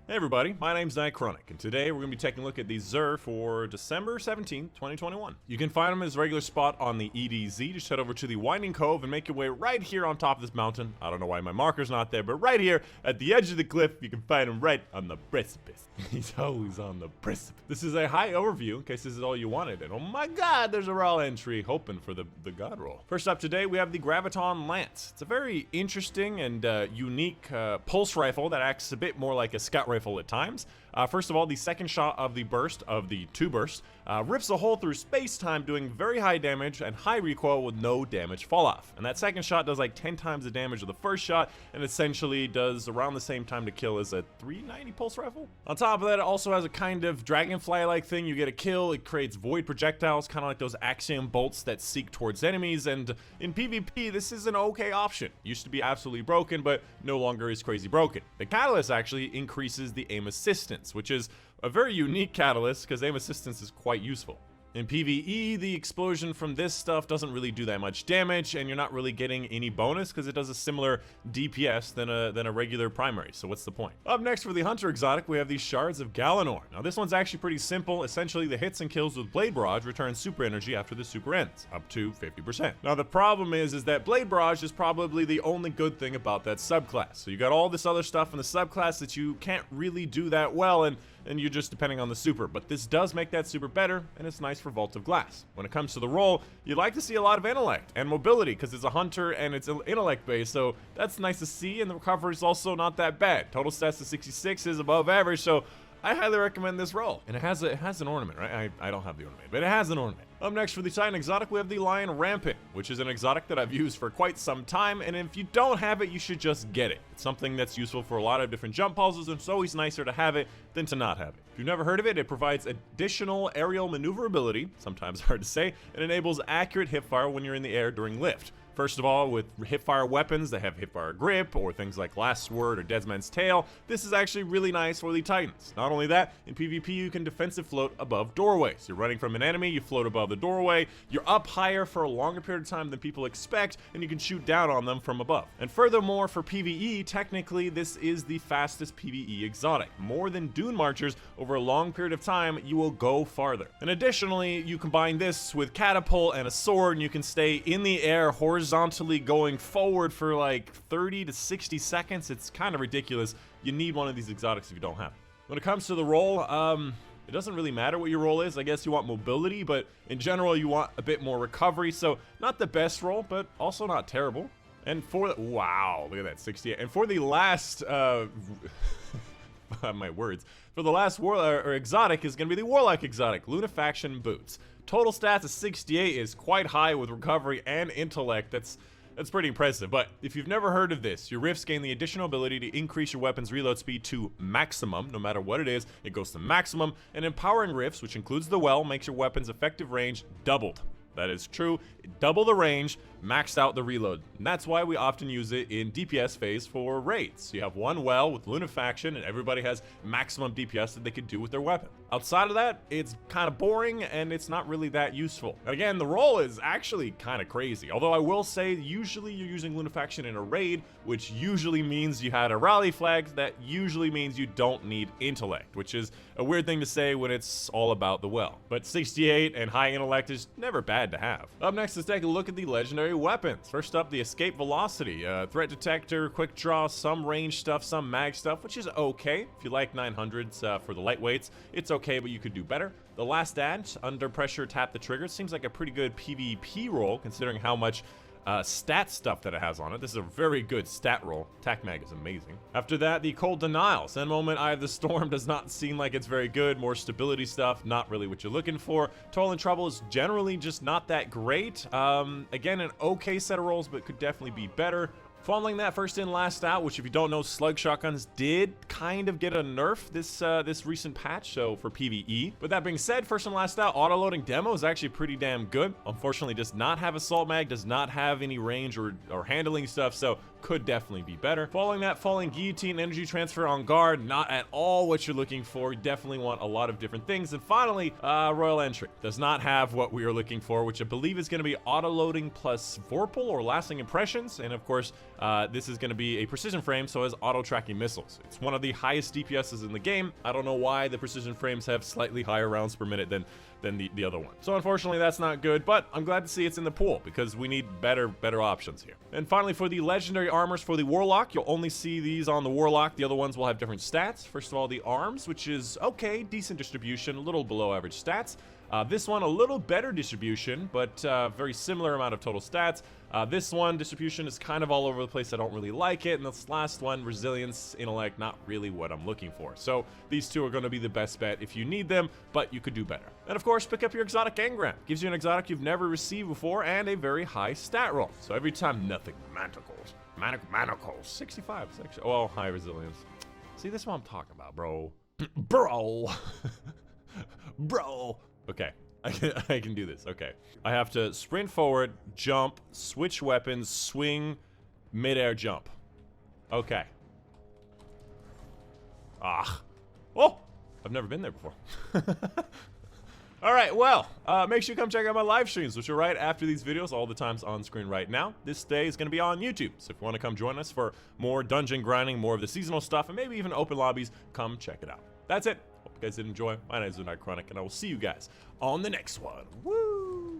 Hey everybody, my name's Dychronic, and today we're going to be taking a look at the Xur for December 17th, 2021. You can find them as a regular spot on the EDZ. Just head over to the Winding Cove and make your way right here on top of this mountain. I don't know why my marker's not there, but right here at the edge of the cliff, you can find him right on the precipice. He's always on the precipice. This is a high overview, in case this is all you wanted, and oh my god, there's a raw entry hoping for the god roll. First up today, we have the Graviton Lance. It's a very interesting and unique pulse rifle that acts a bit more like a scout rifle at times. First of all, the second shot of the burst, of the two bursts, rips a hole through space-time, doing very high damage and high recoil with no damage fall-off. And that second shot does like 10 times the damage of the first shot, and essentially does around the same time to kill as a 390 pulse rifle. On top of that, it also has a kind of dragonfly-like thing. You get a kill, it creates void projectiles, kind of like those axiom bolts that seek towards enemies, and in PvP, this is an okay option. Used to be absolutely broken, but no longer is crazy broken. The catalyst actually increases the aim assistance, which is a very unique catalyst because aim assistance is quite useful. In PvE, the explosion from this stuff doesn't really do that much damage, and you're not really getting any bonus because it does a similar DPS than a regular primary, so what's the point? Up next for the Hunter exotic, we have the Shards of Galleon. Now this one's actually pretty simple. Essentially, the hits and kills with Blade Barrage return super energy after the super ends, up to 50%. Now the problem is that Blade Barrage is probably the only good thing about that subclass. So you got all this other stuff in the subclass that you can't really do that well, and you're just depending on the super, but this does make that super better, and it's nice for Vault of Glass. When it comes to the roll, you'd like to see a lot of intellect and mobility because it's a hunter and it's intellect based, so that's nice to see, and the recovery is also not that bad. Total stats to 66 is above average, so I highly recommend this roll. And it has an ornament, right? I don't have the ornament, but it has an ornament. Up next for the Titan exotic, we have the Lion Rampant, which is an exotic that I've used for quite some time, and if you don't have it, you should just get it. It's something that's useful for a lot of different jump puzzles, and it's always nicer to have it than to not have it. If you've never heard of it, it provides additional aerial maneuverability, sometimes hard to say, and enables accurate hipfire when you're in the air during lift. First of all, with hipfire weapons that have hipfire grip, or things like Last Sword or Deadman's Tail, this is actually really nice for the Titans. Not only that, in PvP you can defensive float above doorways. You're running from an enemy, you float above the doorway, you're up higher for a longer period of time than people expect, and you can shoot down on them from above. And furthermore, for PvE, technically this is the fastest PvE exotic. More than Dune Marchers, over a long period of time, you will go farther. And additionally, you combine this with Catapult and a sword, and you can stay in the air horizontally going forward for like 30 to 60 seconds. It's kind of ridiculous. You need one of these exotics if you don't have it. When it comes to the roll, it doesn't really matter what your roll is. I guess you want mobility, but in general you want a bit more recovery, so not the best roll, but also not terrible. And for wow, look at that, 68. And for the last my words, for the last exotic is going to be the Warlock exotic, Lunafaction Boots. Total stats of 68 is quite high with recovery and intellect. That's pretty impressive, but if you've never heard of this, your rifts gain the additional ability to increase your weapon's reload speed to maximum. No matter what it is, it goes to maximum, and empowering rifts, which includes the well, makes your weapon's effective range doubled. That is true. Double the range, maxed out the reload. And that's why we often use it in DPS phase for raids. You have one well with Lunafaction, and everybody has maximum DPS that they can do with their weapon. Outside of that, it's kind of boring, and it's not really that useful. And again, the roll is actually kind of crazy. Although I will say, usually you're using Lunafaction in a raid, which usually means you had a rally flag. That usually means you don't need intellect, which is a weird thing to say when it's all about the well. But 68 and high intellect is never bad to have. Up next, let's take a look at the legendary weapons. First up, the Escape Velocity, threat detector, quick draw, some range stuff, some mag stuff, which is okay. If you like 900s for the lightweights, it's okay, but you could do better. The Last Dance, under pressure, tap the trigger. Seems like a pretty good PvP roll considering how much stat stuff that it has on it. This is a very good stat roll. Attack mag is amazing. After that, the Cold Denial. Send Moment, Eye of the Storm does not seem like it's very good. More stability stuff, not really what you're looking for. Toil and Trouble is generally just not that great. Again, an okay set of rolls, but could definitely be better. Following that, First In, Last Out, which if you don't know, slug shotguns did kind of get a nerf this recent patch, so for PvE. But that being said, First In, Last Out auto-loading demo is actually pretty damn good. Unfortunately, does not have assault mag, does not have any range or handling stuff, so could definitely be better. Following that, falling guillotine, energy transfer on guard, not at all what you're looking for. You definitely want a lot of different things. And finally, royal entry does not have what we are looking for, which I believe is going to be auto loading plus vorpal or lasting impressions. And of course, this is going to be a precision frame, so it has auto tracking missiles. It's one of the highest DPSs in the game. I don't know why the precision frames have slightly higher rounds per minute than the other one. So unfortunately, that's not good, but I'm glad to see it's in the pool because we need better options here. And finally, for the legendary armors for the Warlock, you'll only see these on the Warlock. The other ones will have different stats. First of all, the arms, which is okay, decent distribution, a little below average stats. This one, a little better distribution, but very similar amount of total stats. This one, distribution is kind of all over the place. I don't really like it. And this last one, resilience, intellect, not really what I'm looking for. So these two are going to be the best bet if you need them, but you could do better. And of course, pick up your exotic Engram. Gives you an exotic you've never received before and a very high stat roll. So every time, nothing. Manacles. 65. Well, high resilience. See, this is what I'm talking about, bro. Bro. Bro. Okay, I can do this. Okay, I have to sprint forward, jump, switch weapons, swing, mid-air jump. Okay. Oh, I've never been there before. All right, well, make sure you come check out my live streams, which are right after these videos, all the times on screen right now. This day is going to be on YouTube, so if you want to come join us for more dungeon grinding, more of the seasonal stuff, and maybe even open lobbies, come check it out. That's it. Hope you guys did enjoy. My name is Dychronic, and I will see you guys on the next one. Woo!